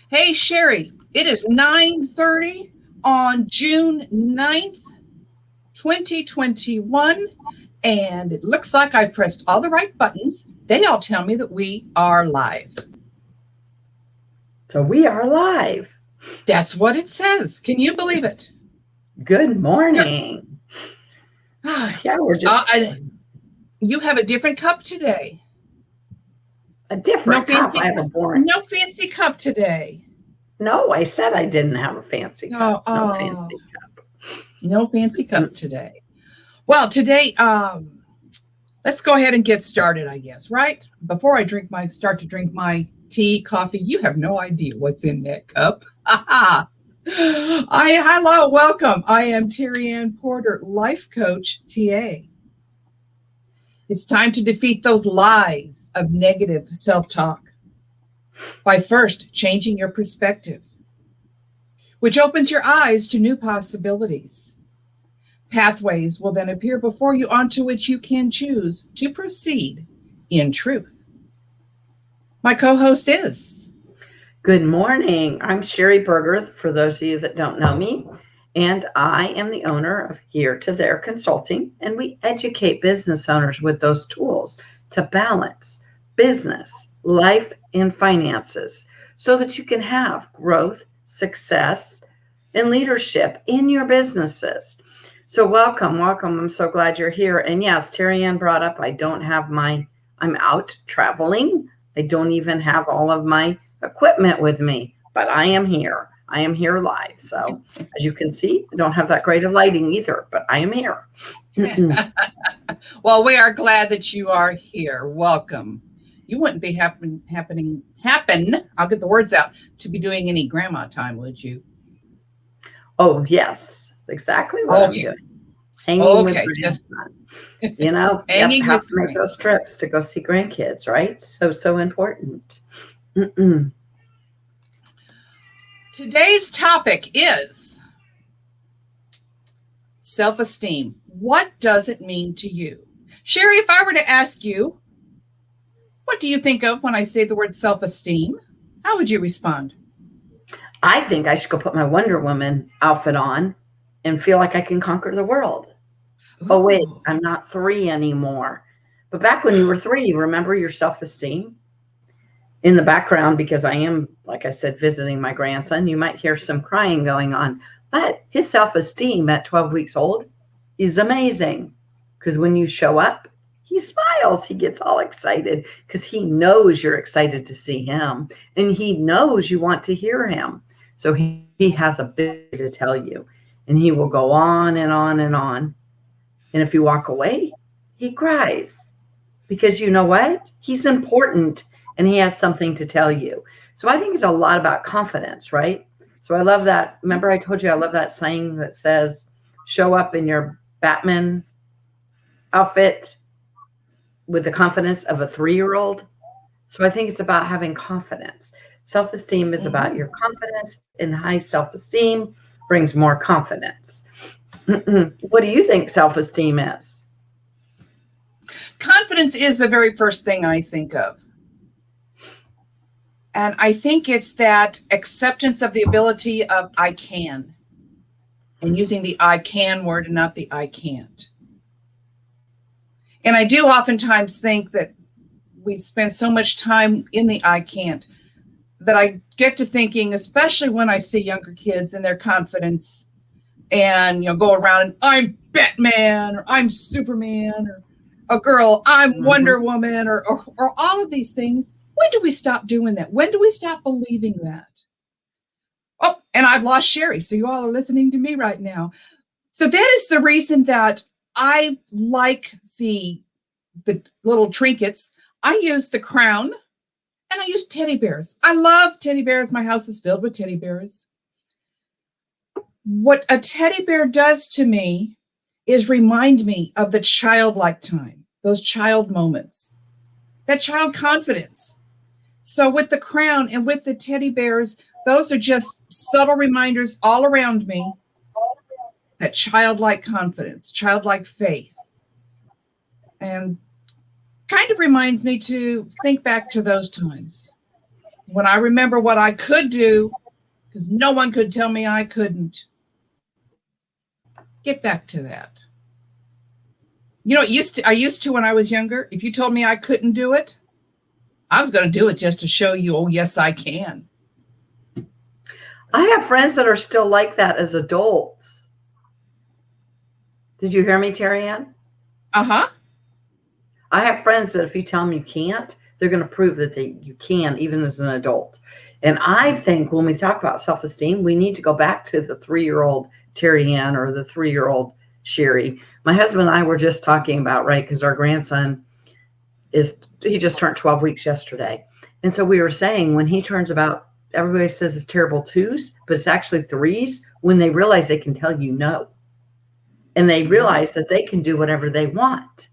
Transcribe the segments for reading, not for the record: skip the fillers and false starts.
Hey, Sheri, it is 9:30 on June 9th, 2021, and it looks like I've pressed all the right buttons. They all tell me that we are live. So we are live. That's what it says. Can you believe it? Good morning. Yeah, we're just you have a different cup today. a different cup. I have a boring. No fancy cup today. No, I said I didn't have a fancy cup. No fancy cup. No fancy cup today. Well, today, let's go ahead and get started, I guess, right? Before I start to drink my tea, coffee, you have no idea what's in that cup. Hello, welcome. I am TerryAnn Porter, life coach, TA. It's time to defeat those lies of negative self-talk by first changing your perspective, which opens your eyes to new possibilities. Pathways will then appear before you onto which you can choose to proceed in truth. My co-host is. Good morning. I'm Sheri Berger, for those of you that don't know me, and I am the owner of Here to There Consulting, and we educate business owners with those tools to balance business, life, and finances so that you can have growth, success, and leadership in your businesses. So welcome. I'm so glad you're here. And yes, TerryAnn brought up, I'm out traveling. I don't even have all of my equipment with me, but I am here. I am here live. So as you can see, I don't have that great of lighting either, but I am here. Well, we are glad that you are here. Welcome. You wouldn't be happen, I'll get the words out, to be doing any grandma time, would you? Oh, yes. Exactly what I'm doing. Hanging with grandson. You know, you have to make those trips to go see grandkids, right? So important. Today's topic is self-esteem. What does it mean to you? Sheri, if I were to ask you, what do you think of when I say the word self-esteem? How would you respond? I think I should go put my Wonder Woman outfit on and feel like I can conquer the world. Ooh. Oh, wait, I'm not 3 anymore. But back when you were 3, you remember your self-esteem? In the background, because I am, like I said, visiting my grandson, you might hear some crying going on. But his self-esteem at 12 weeks old is amazing. Because when you show up, he smiles. He gets all excited because he knows you're excited to see him. And he knows you want to hear him. So he has a bit to tell you. And he will go on and on and on. And if you walk away, he cries. Because you know what? He's important and he has something to tell you. So I think it's a lot about confidence, right? So I love that. Remember I told you I love that saying that says, show up in your Batman outfit with the confidence of a 3-year-old. So I think it's about having confidence. Self-esteem is about your confidence, and high self-esteem brings more confidence. What do you think self-esteem is? Confidence is the very first thing I think of. And I think it's that acceptance of the ability of I can, and using the I can word and not the I can't. And I do oftentimes think that we spend so much time in the I can't that I get to thinking, especially when I see younger kids and their confidence and, go around and I'm Batman or I'm Superman or a girl, I'm Wonder Woman or all of these things. When do we stop doing that? When do we stop believing that? Oh, and I've lost Sheri, so you all are listening to me right now. So that is the reason that I like the little trinkets. I use the crown and I use teddy bears. I love teddy bears. My house is filled with teddy bears. What a teddy bear does to me is remind me of the childlike time, those child moments, that child confidence. So with the crown and with the teddy bears, those are just subtle reminders all around me that childlike confidence, childlike faith, and kind of reminds me to think back to those times. when I remember what I could do, because no one could tell me I couldn't, get back to that. You know, I used to when I was younger, if you told me I couldn't do it, I was going to do it just to show you, oh, yes, I can. I have friends that are still like that as adults. Did you hear me, TerryAnn? Uh-huh. I have friends that if you tell them you can't, they're going to prove that you can, even as an adult. And I think when we talk about self-esteem, we need to go back to the 3-year-old TerryAnn or the 3-year-old Sheri. My husband and I were just talking about, right, because our grandson he just turned 12 weeks yesterday. And so we were saying when he turns about, everybody says it's terrible 2s, but it's actually 3s when they realize they can tell you no. And they realize that they can do whatever they want.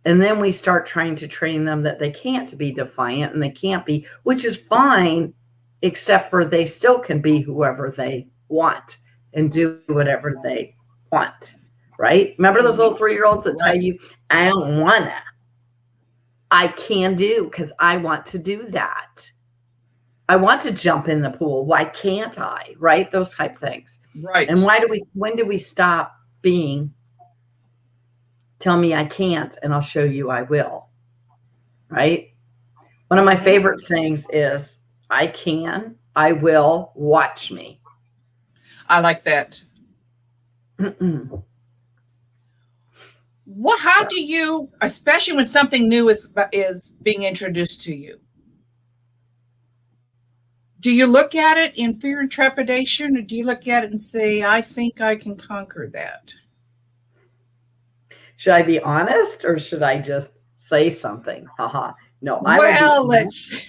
And then we start trying to train them that they can't be defiant and they can't be, which is fine, except for they still can be whoever they want and do whatever they want. Right? Remember those little 3-year-olds that tell you, I don't wanna. I can do because I want to do that. I want to jump in the pool. Why can't I? Right? Those type things. Right. And when do we stop being, tell me I can't and I'll show you I will. Right? One of my favorite sayings is, I can, I will, watch me. I like that. Well, how do you, especially when something new is being introduced to you, do you look at it in fear and trepidation, or do you look at it and say, I think I can conquer that? Should I be honest or should I just say something? Haha. No. Let's.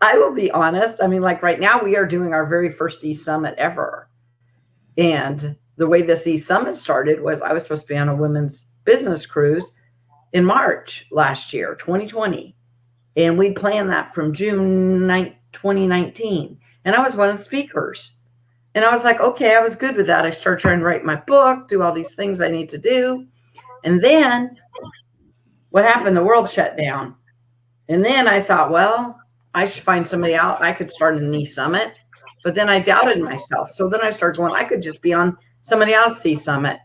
I will be honest. I mean, like right now we are doing our very first e-summit ever. And the way this e-summit started was I was supposed to be on a women's business cruise in March last year, 2020. And we planned that from June 2019. And I was one of the speakers. And I was like, okay, I was good with that. I started trying to write my book, do all these things I need to do. And then what happened? The world shut down. And then I thought, well, I should find somebody out. I could start an e-summit. But then I doubted myself. So then I started going, I could just be on somebody else's e-summit.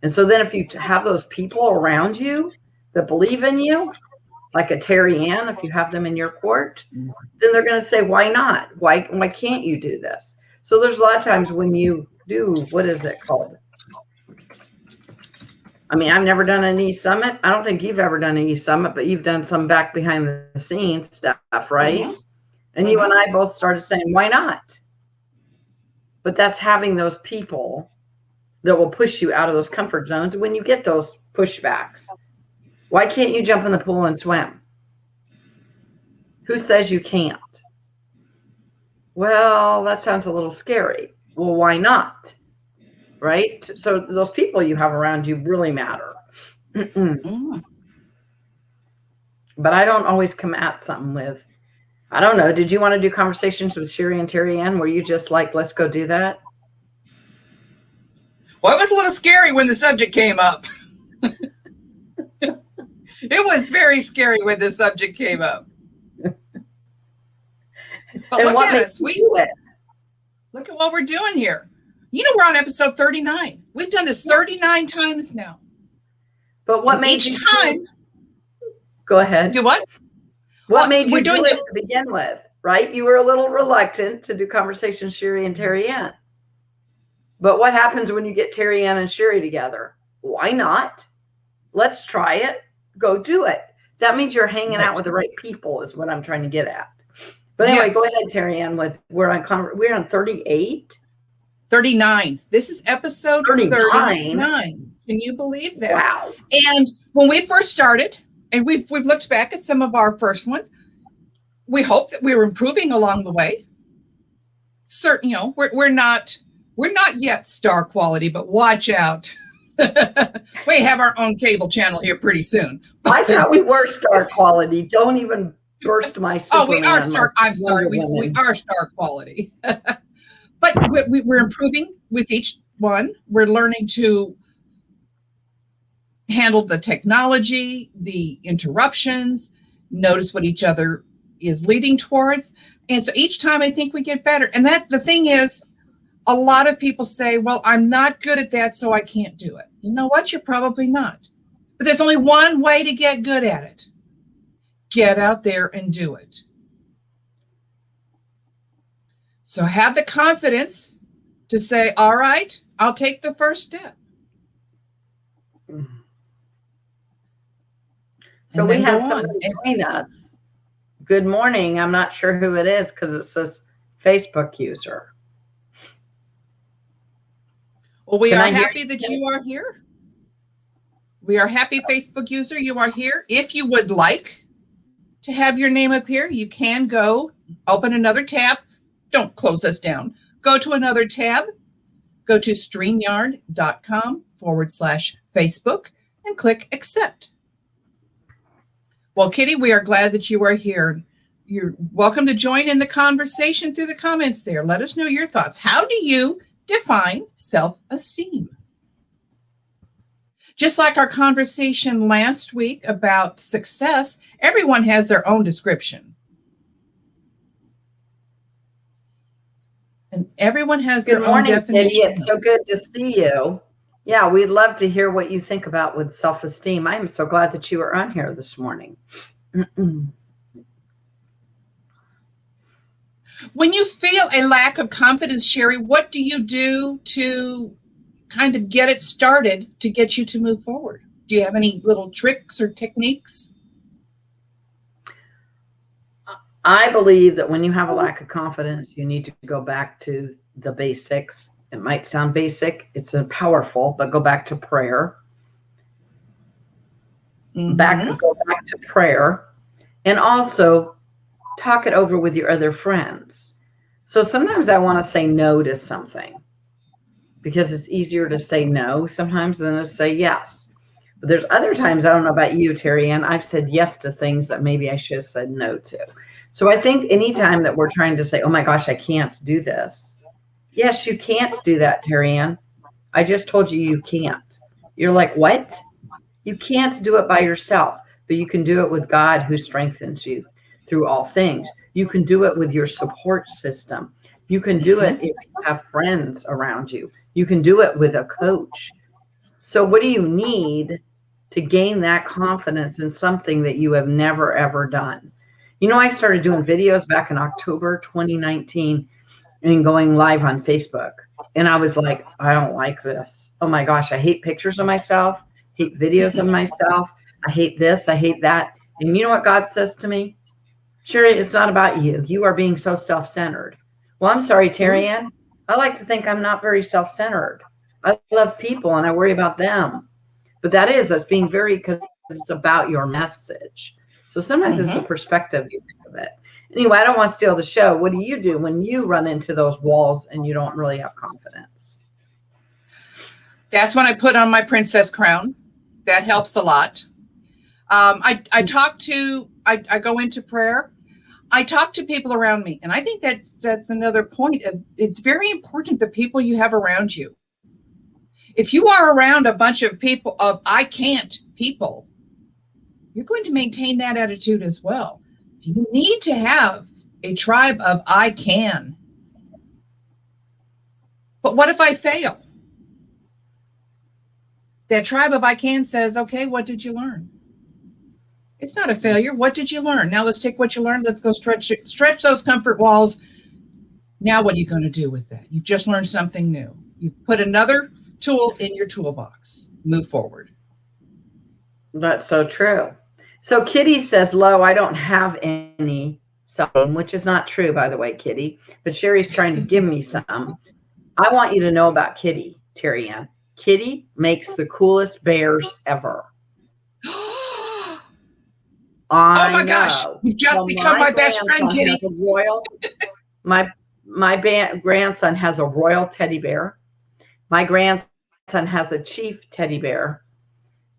And so then if you have those people around you that believe in you, like a TerryAnn, if you have them in your court, then they're going to say, why not? Why can't you do this? So there's a lot of times when you do, what is it called? I mean, I've never done an e-summit. I don't think you've ever done an e-summit, but you've done some back behind the scenes stuff, right? Mm-hmm. And you and I both started saying, why not? But that's having those people that will push you out of those comfort zones when you get those pushbacks. Why can't you jump in the pool and swim? Who says you can't? Well, that sounds a little scary. Well, why not? Right? So those people you have around you really matter. But I don't always come at something with, I don't know. Did you want to do conversations with Sheri and TerryAnn? Were you just like, let's go do that? Well, it was a little scary when the subject came up. It was very scary when the subject came up. But look at us. Look at what we're doing here. You know, we're on episode 39. We've done this 39 times now. But what made each you time? Go ahead. Do what? What made you do it to begin with, right? You were a little reluctant to do conversations, Sheri and TerryAnn. But what happens when you get TerryAnn and Sheri together? Why not? Let's try it. Go do it. That means you're hanging out with the right people is what I'm trying to get at. But anyway, Go ahead, TerryAnn. We're on 38? 39. This is episode 39. Can you believe that? Wow. And when we first started, and we've looked back at some of our first ones, we hope that we were improving along the way. Certain, we're not yet star quality, but watch out. We have our own cable channel here pretty soon. I thought we were star quality. Don't even burst my Superman. Oh, we are star. I'm sorry. We are star quality. But we're improving with each one. We're learning to handle the technology, the interruptions, notice what each other is leading towards. And so each time I think we get better. And that the thing is, a lot of people say, well, I'm not good at that, so I can't do it. You know what? You're probably not. But there's only one way to get good at it. Get out there and do it. So have the confidence to say, all right, I'll take the first step. So we have somebody join us. Good morning. I'm not sure who it is because it says Facebook user. Well, we are happy that you are here. We are happy, Facebook user, you are here. If you would like to have your name appear, you can go open another tab. Don't close us down. Go to another tab. Go to StreamYard.com/Facebook and click accept. Well, Kitty, we are glad that you are here. You're welcome to join in the conversation through the comments there. Let us know your thoughts. How do you define self-esteem? Just like our conversation last week about success, everyone has their own description. And everyone has their own definition. Kitty. It's so good to see you. Yeah, we'd love to hear what you think about with self-esteem. I am so glad that you are on here this morning. When you feel a lack of confidence, Sheri, what do you do to kind of get it started to get you to move forward? Do you have any little tricks or techniques? I believe that when you have a lack of confidence, you need to go back to the basics. It might sound basic. It's powerful, but go back to prayer. Go back to prayer. And also talk it over with your other friends. So sometimes I want to say no to something because it's easier to say no sometimes than to say yes. But there's other times, I don't know about you, TerryAnn, I've said yes to things that maybe I should have said no to. So I think anytime that we're trying to say, oh my gosh, I can't do this. Yes, you can't do that, TerryAnn. I just told you you can't. You're like, what? You can't do it by yourself, but you can do it with God who strengthens you through all things. You can do it with your support system. You can do it if you have friends around you. You can do it with a coach. So what do you need to gain that confidence in something that you have never, ever done? You know, I started doing videos back in October 2019 and going live on Facebook. And I was like, I don't like this. Oh my gosh, I hate pictures of myself, hate videos of myself. I hate this, I hate that. And you know what God says to me? Sheri, it's not about you. You are being so self-centered. Well, I'm sorry, TerryAnn. I like to think I'm not very self-centered. I love people and I worry about them. But that is us being very, because it's about your message. So sometimes it's the perspective you think of it. Anyway, I don't want to steal the show. What do you do when you run into those walls and you don't really have confidence? That's when I put on my princess crown. That helps a lot. I go into prayer. I talk to people around me. And I think that's another point. It's very important, the people you have around you. If you are around a bunch of people of I can't people, you're going to maintain that attitude as well. So you need to have a tribe of I can. But what if I fail? That tribe of I can says, okay, what did you learn? It's not a failure. What did you learn? Now let's take what you learned. Let's go stretch those comfort walls. Now what are you going to do with that? You've just learned something new. You've put another tool in your toolbox. Move forward. That's so true. So Kitty says, Lo, I don't have any self-esteem, which is not true, by the way, Kitty. But Sheri's trying to give me some. I want you to know about Kitty, TerryAnn. Kitty makes the coolest bears ever. Oh my gosh. You've just become my best friend, Kitty. My grandson has a royal teddy bear. My grandson has a chief teddy bear.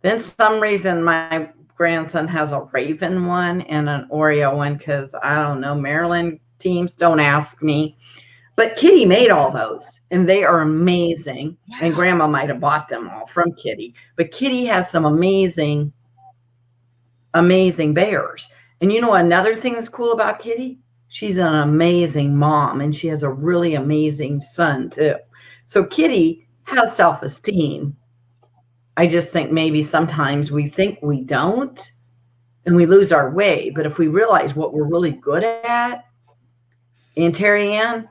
Then some reason my grandson has a Raven one and an Oreo one because I don't know, Maryland teams, don't ask me. But Kitty made all those and they are amazing. Wow. And Grandma might have bought them all from Kitty. But Kitty has some amazing bears. And another thing that's cool about Kitty? She's an amazing mom, and she has a really amazing son too. So Kitty has self-esteem. I just think maybe sometimes we think we don't, and we lose our way. But if we realize what we're really good at, and TerryAnn,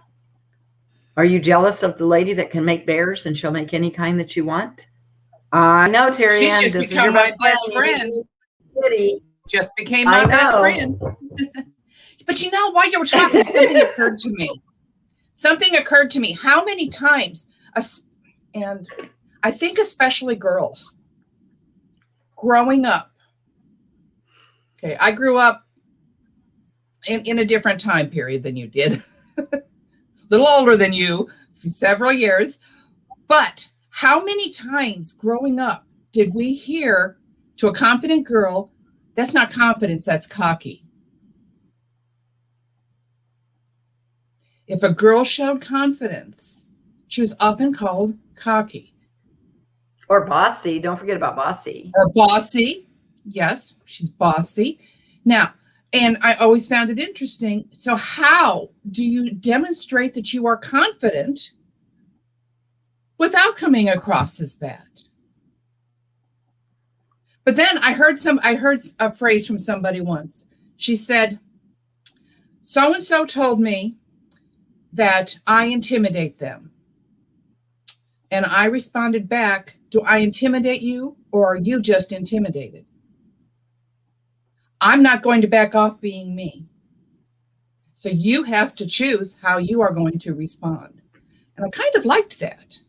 are you jealous of the lady that can make bears and she'll make any kind that you want? I know, She's TerryAnn, just this is become your my best best friend. friend. Kitty. Just became I my best know. friend. But while you were talking, something occurred to me. How many times, and I think especially girls, growing up. Okay, I grew up in a different time period than you did. A little older than you, several years. But how many times growing up did we hear to a confident girl, that's not confidence, that's cocky? If a girl showed confidence, she was often called cocky. Or bossy. Don't forget about bossy. Or bossy. Yes, she's bossy. Now, and I always found it interesting. So how do you demonstrate that you are confident without coming across as that? But then I heard a phrase from somebody once. She said, so-and-so told me that I intimidate them. And I responded back, do I intimidate you, or are you just intimidated? I'm not going to back off being me. So you have to choose how you are going to respond. And I kind of liked that.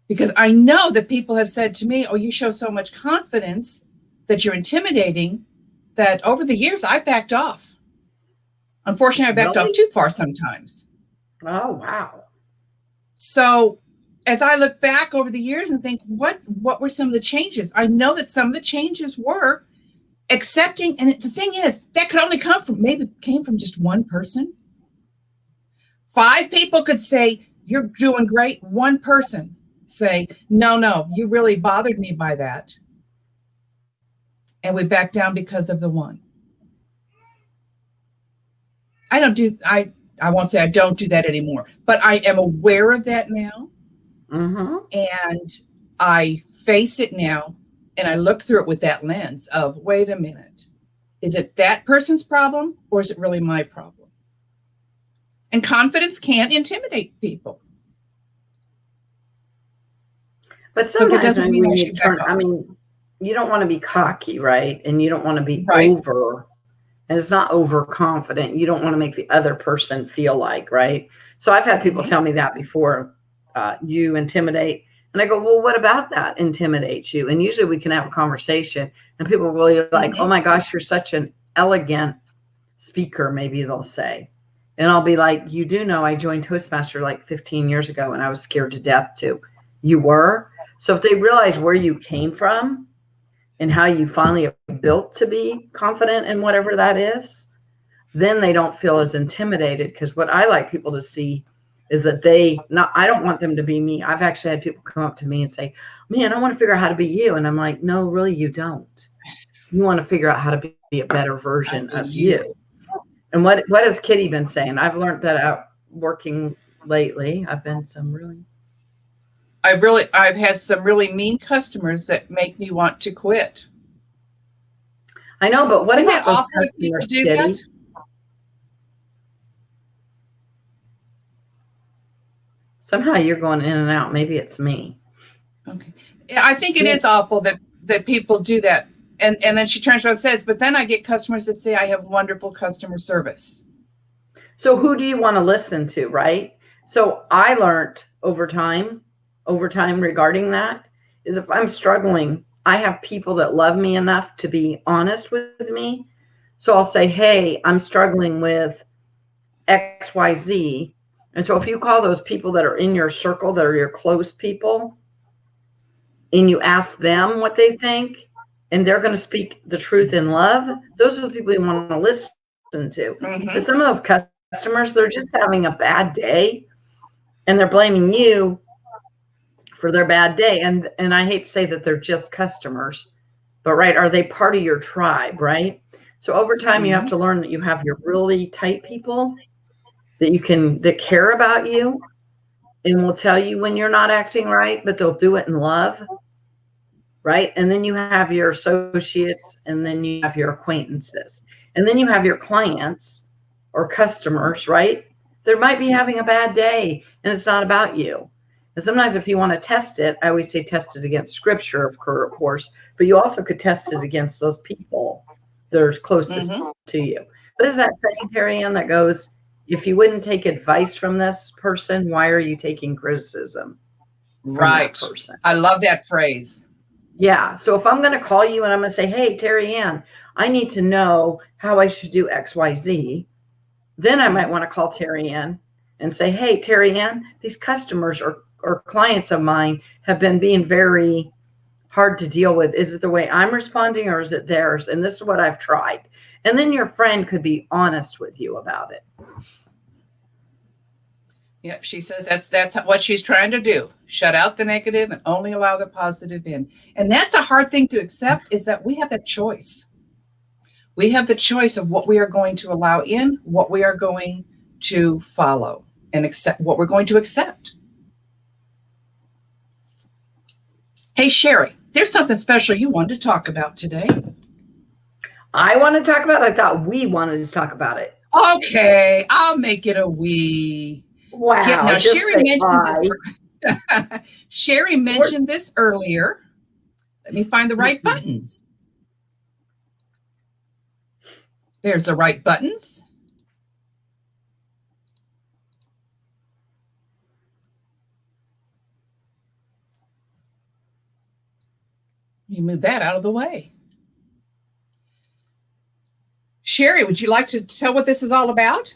Because I know that people have said to me, oh, you show so much confidence that you're intimidating, that over the years I backed off. Unfortunately, I backed off too far sometimes. Oh, wow. So as I look back over the years and think, what were some of the changes? I know that some of the changes were accepting. And the thing is, that could only came from just one person. 5 people could say, you're doing great. One person say, no, you really bothered me by that. And we back down because of the one. I won't say I don't do that anymore, but I am aware of that now. Mm-hmm. And I face it now, and I look through it with that lens of, wait a minute, is it that person's problem, or is it really my problem? And confidence can't intimidate people. But sometimes doesn't mean I should back off. You don't want to be cocky, right? And you don't want to be right. over. And it's not overconfident. You don't want to make the other person feel like, right? So I've had people tell me that before, you intimidate. And I go, well, what about that intimidates you? And usually we can have a conversation and people will be like, oh my gosh, you're such an elegant speaker, maybe they'll say. And I'll be like, you do know I joined Toastmaster like 15 years ago and I was scared to death too. You were? So if they realize where you came from and how you finally built to be confident in whatever that is, then they don't feel as intimidated. Because what I like people to see is that I don't want them to be me. I've actually had people come up to me and say, man, I want to figure out how to be you. And I'm like, no, really, you don't. You want to figure out how to be a better version of you. And what has Kitty been saying? I've learned that out working lately. I've had some really mean customers that make me want to quit. I know, but what about those customers, Kitty? Somehow you're going in and out. Maybe it's me. Okay. Yeah, I think it is awful that people do that. And then she turns around and says, but then I get customers that say I have wonderful customer service. So who do you want to listen to, right? So I learned over time regarding that is if I'm struggling, I have people that love me enough to be honest with me. So I'll say, hey, I'm struggling with XYZ. And so if you call those people that are in your circle, that are your close people, and you ask them what they think, and they're going to speak the truth in love, those are the people you want to listen to. But some of those customers, they're just having a bad day, and they're blaming you for their bad day. And I hate to say that they're just customers. but right, are they part of your tribe, right? So over time, you have to learn that you have your really tight people that care about you and will tell you when you're not acting right, but they'll do it in love, right? And then you have your associates, and then you have your acquaintances, and then you have your clients or customers, right? They might be having a bad day, and it's not about you. And sometimes if you want to test it, I always say test it against scripture, of course, but you also could test it against those people that are closest to you. What is that saying, TerryAnn, that goes, if you wouldn't take advice from this person, why are you taking criticism from that person? I love that phrase. Yeah. So if I'm going to call you and I'm going to say, hey, TerryAnn, I need to know how I should do XYZ, then I might want to call TerryAnn and say, hey, TerryAnn, these customers or clients of mine have been being very hard to deal with. Is it the way I'm responding or is it theirs? And this is what I've tried. And then your friend could be honest with you about it. Yeah, she says that's what she's trying to do. Shut out the negative and only allow the positive in. And that's a hard thing to accept, is that we have that choice. We have the choice of what we are going to allow in, what we are going to follow, and accept what we're going to accept. Hey, Sheri, there's something special you wanted to talk about today. I want to talk about it. I thought we wanted to talk about it. Okay, I'll make it a we. Wow. Now, Sheri mentioned this earlier. Let me find the right buttons. There's the right buttons. You move that out of the way. Sheri, would you like to tell what this is all about?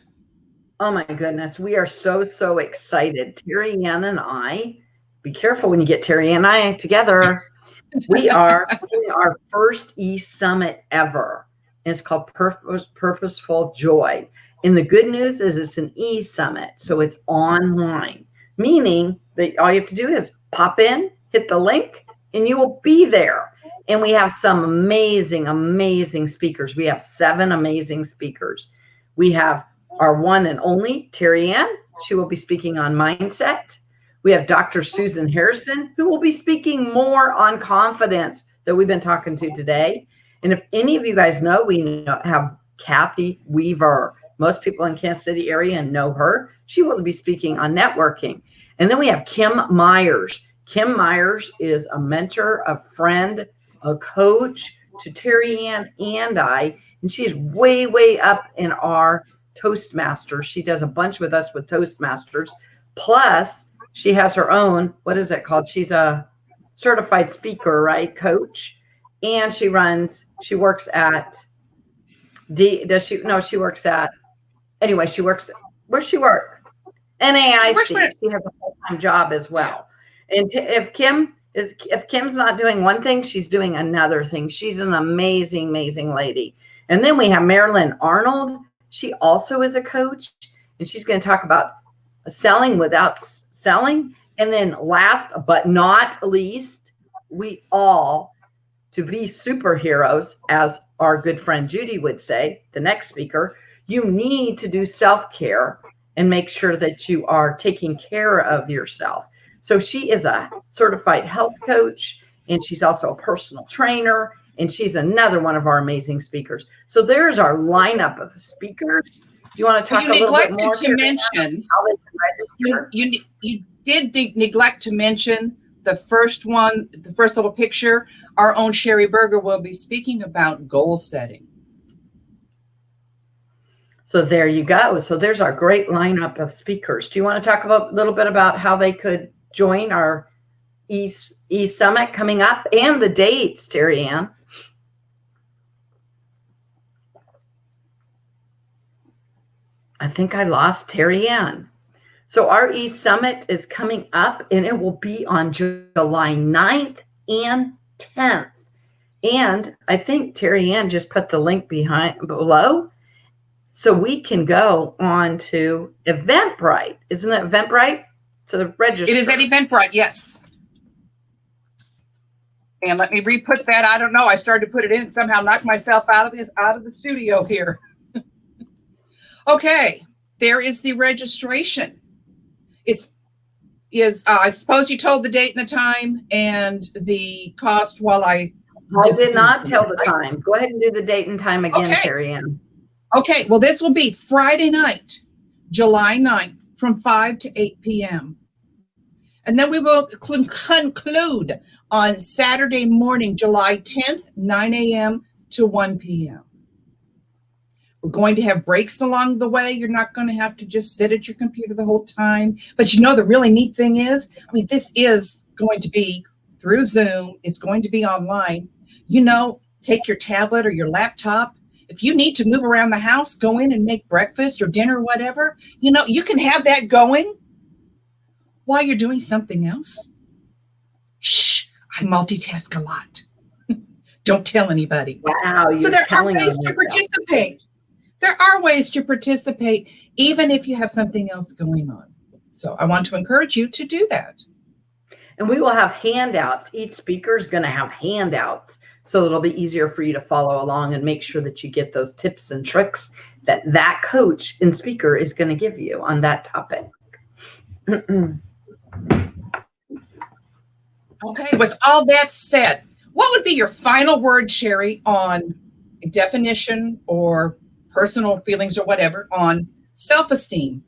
Oh my goodness. We are so excited. TerryAnn and I, be careful when you get Terry and I together. We are doing our first e-summit ever. And it's called Purposeful Joy. And the good news is it's an e-summit. So it's online, meaning that all you have to do is pop in, hit the link, and you will be there. And we have some amazing speakers. We have 7 amazing speakers. We have our one and only TerryAnn. She will be speaking on mindset. We have Dr. Susan Harrison, who will be speaking more on confidence that we've been talking to today. And if any of you guys know, we have Kathy Weaver. Most people in Kansas City area know her. She will be speaking on networking. And then we have Kim Myers. Kim Myers is a mentor, a friend, a coach to TerryAnn and I. And she's way up in our Toastmasters. She does a bunch with us with Toastmasters. Plus, she has her own, what is it called? She's a certified speaker, right? Coach. And she works at she works at, anyway, where's she work? NAIC. She has a full-time job as well. And if Kim's not doing one thing, she's doing another thing. She's an amazing lady. And then we have Marilyn Arnold. She also is a coach, and she's going to talk about selling without selling. And then last but not least, we all, to be superheroes, as our good friend Judy would say, the next speaker, you need to do self-care and make sure that you are taking care of yourself. So she is a certified health coach, and she's also a personal trainer, and she's another one of our amazing speakers. So there's our lineup of speakers. Do you want to talk a little bit more to mention how they can register? You did neglect to mention the first one, the first little picture. Our own Sheri Berger will be speaking about goal setting. So there you go. So there's our great lineup of speakers. Do you want to talk a little bit about how they could join our e-summit coming up and the dates, TerryAnn? I think I lost TerryAnn. So our e-summit is coming up, and it will be on July 9th and 10th. And I think TerryAnn just put the link below, so we can go on to Eventbrite. Isn't it Eventbrite? To register. It is at Eventbrite, yes. And let me re-put that. I don't know. I started to put it in and somehow knocked myself out of the studio here. Okay, there is the registration. I suppose you told the date and the time and the cost while I did not tell the time. Go ahead and do the date and time again, Okay. TerryAnn. Okay, well, this will be Friday night, July 9th from 5 to 8 p.m. And then we will conclude on Saturday morning, July 10th, 9 a.m. to 1 p.m. We're going to have breaks along the way. You're not going to have to just sit at your computer the whole time. But you know, the really neat thing is, I mean, this is going to be through Zoom. It's going to be online. You know, take your tablet or your laptop. If you need to move around the house, go in and make breakfast or dinner or whatever, you know, you can have that going while you're doing something else. Shh, I multitask a lot. Don't tell anybody. Wow. So there are ways to participate. There are ways to participate, even if you have something else going on. So I want to encourage you to do that. And we will have handouts. Each speaker is going to have handouts, so it'll be easier for you to follow along and make sure that you get those tips and tricks that coach and speaker is going to give you on that topic. Okay, with all that said, what would be your final word, Sheri, on a definition or personal feelings or whatever on self-esteem?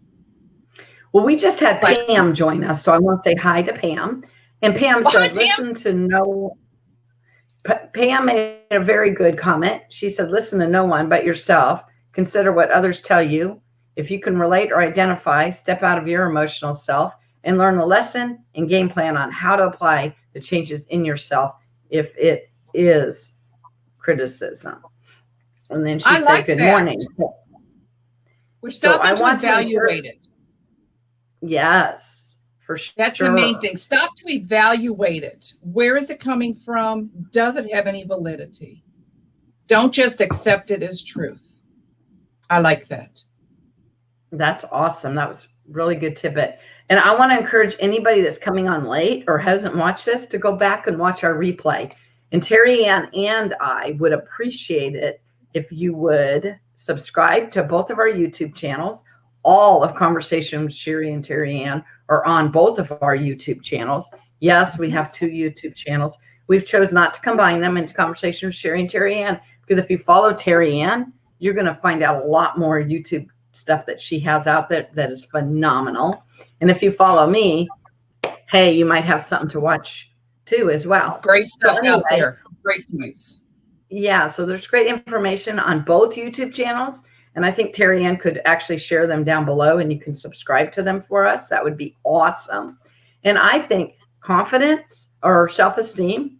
Well, we just had Pam join us, so I want to say hi to Pam. And Pam said, listen to no. Pam made a very good comment. She said, listen to no one but yourself. Consider what others tell you. If you can relate or identify, step out of your emotional self and learn the lesson and game plan on how to apply the changes in yourself if it is criticism. And then she said, good morning. We're stopping to evaluate it. Yes, for sure. That's the main thing. Stop to evaluate it. Where is it coming from? Does it have any validity? Don't just accept it as truth. I like that. That's awesome. That was really good tidbit. And I want to encourage anybody that's coming on late or hasn't watched this to go back and watch our replay. And TerryAnn and I would appreciate it if you would subscribe to both of our YouTube channels. All of Conversation with Sheri and TerryAnn are on both of our YouTube channels. Yes, we have 2 YouTube channels. We've chosen not to combine them into Conversation with Sheri and TerryAnn because if you follow TerryAnn, you're going to find out a lot more YouTube stuff that she has out there that is phenomenal. And if you follow me, hey, you might have something to watch too as well. Great stuff out there. Great points. Yeah, so there's great information on both YouTube channels. And I think TerryAnn could actually share them down below and you can subscribe to them for us. That would be awesome. And I think confidence or self-esteem,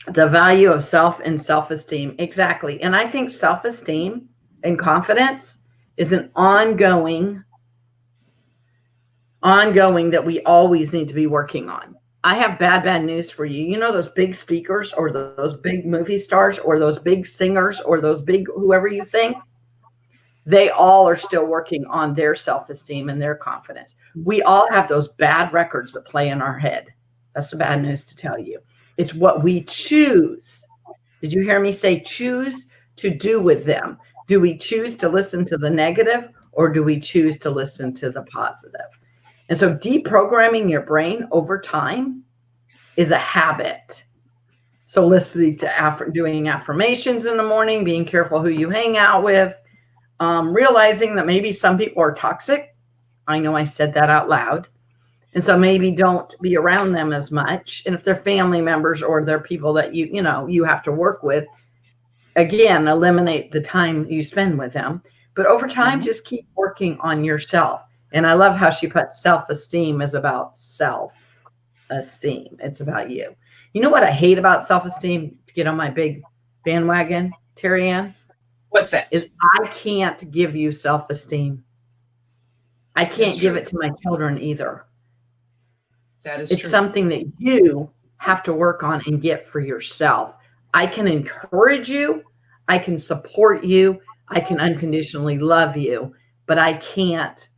the value of self and self-esteem. Exactly. And I think self-esteem and confidence is an ongoing that we always need to be working on. I have bad news for you. You know, those big speakers or those big movie stars or those big singers or those big whoever you think, they all are still working on their self-esteem and their confidence. We all have those bad records that play in our head. That's the bad news to tell you. It's what we choose. Did you hear me say choose to do with them? Do we choose to listen to the negative or do we choose to listen to the positive? And so deprogramming your brain over time is a habit. So listening to doing affirmations in the morning, being careful who you hang out with, realizing that maybe some people are toxic. I know I said that out loud. And so maybe don't be around them as much. And if they're family members or they're people that you have to work with, again, eliminate the time you spend with them. But over time, just keep working on yourself. And I love how she put self-esteem is about self-esteem. It's about you. You know what I hate about self-esteem, to get on my big bandwagon, TerryAnn? What's that? Is I can't give you self-esteem. I can't give it to my children either. That is true. It's something that you have to work on and get for yourself. I can encourage you. I can support you. I can unconditionally love you, but I can't,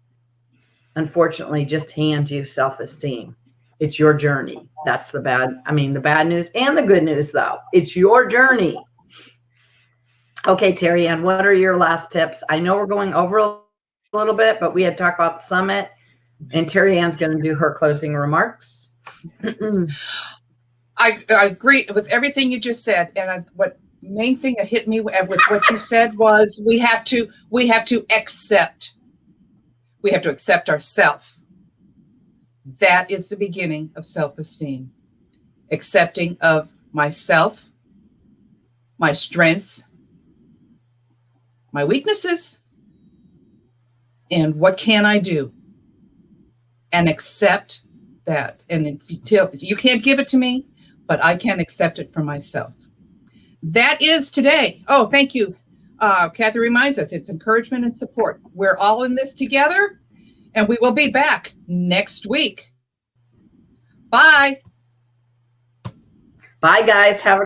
unfortunately, just hand you self-esteem. It's your journey. That's the bad news and the good news, though. It's your journey. Okay, TerryAnn, what are your last tips? I know we're going over a little bit, but we had talked about the summit, and TerryAnn's going to do her closing remarks. I agree with everything you just said. And what main thing that hit me with what you said was we have to accept. We have to accept ourselves. That is the beginning of self-esteem. Accepting of myself, my strengths, my weaknesses, and what can I do? And accept that. And if you can't give it to me, but I can accept it for myself. That is today. Oh, thank you. Kathy reminds us it's encouragement and support. We're all in this together, and we will be back next week. Bye. Bye, guys. Have a